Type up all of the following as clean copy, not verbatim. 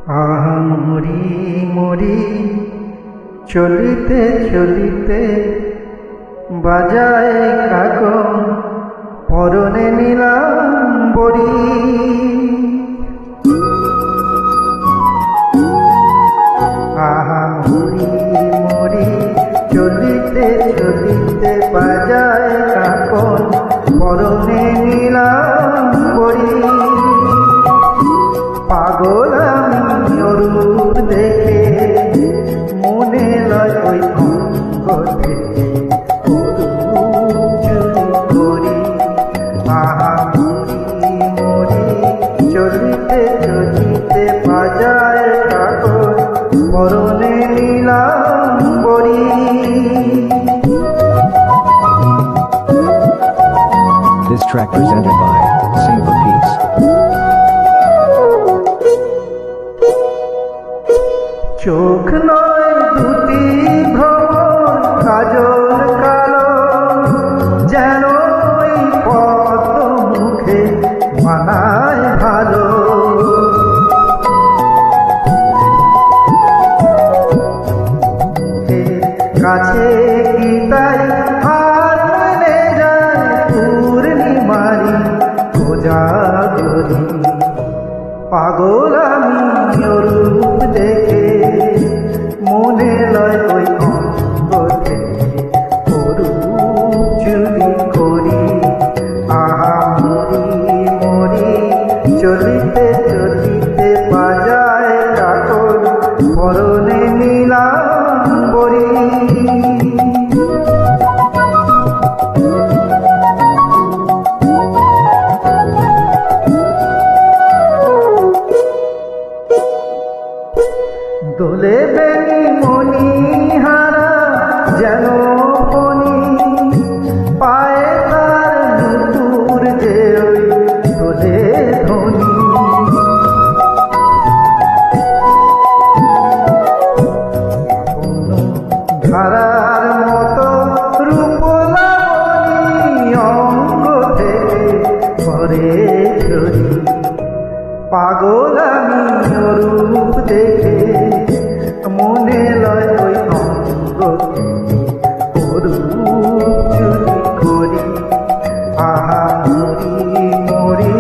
মরি মরি চলিতে চলিতে বাজায় কাকন পরনে নিলাম বড়ি। মরি মরি চলিতে চলিতে বাজায় কাকন পরনে নিলাম বড়ি। পাগল আমি অরূপ দেখে মনে লয় ওই অঙ্গ থেকে করি। মরি মরি চলিতে চলিতে বাজায় কাকন পরনে নিলাম বড়ি। This track presented by Sing for Peace. চোখ নয় দুটি ভ্রমর কাজল কালো, যেন ওই পদ্ম মুখে মানায় ভালো। কাছে কি তাই হার মেলে যায় পূর্ণিমারি কোজাগরি। পাগল আমি অরূপ দেখে মনে লয় ওই অঙ্গ থেকে অরূপ চুরি করি। মরি মরি চলিতে চলিতে বাজায় কাকন পরনে নিলাম বড়ি। দোলে বেনি মনি হারা যেন ফণি, পায়ে তার নুপুর যে ওই দোলে ধ্বনি। ধারার মতো রূপলাবণী অঙ্গ থেকে করে ঝরি। পাগল আমি অরূপ দেখে মনে লয় ওই অঙ্গ থেকে অরূপ চুরি করি। মরি মরি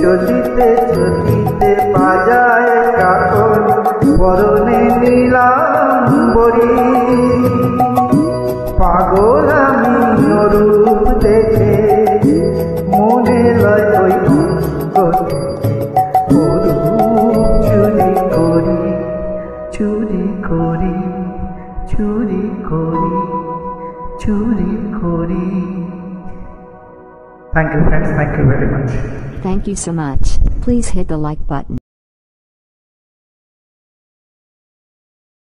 চলিতে চলিতে বাজায় কাকন পরনে নিলাম বড়ি। পাগল আমি অরূপ দেখে মনে লয় ওই অঙ্গ থেকে অরূপ চুরি করি, চুরি করি, চুরি করি, চুরি করি। Thank you friends, thank you very much. Thank you so much. Please hit the like button.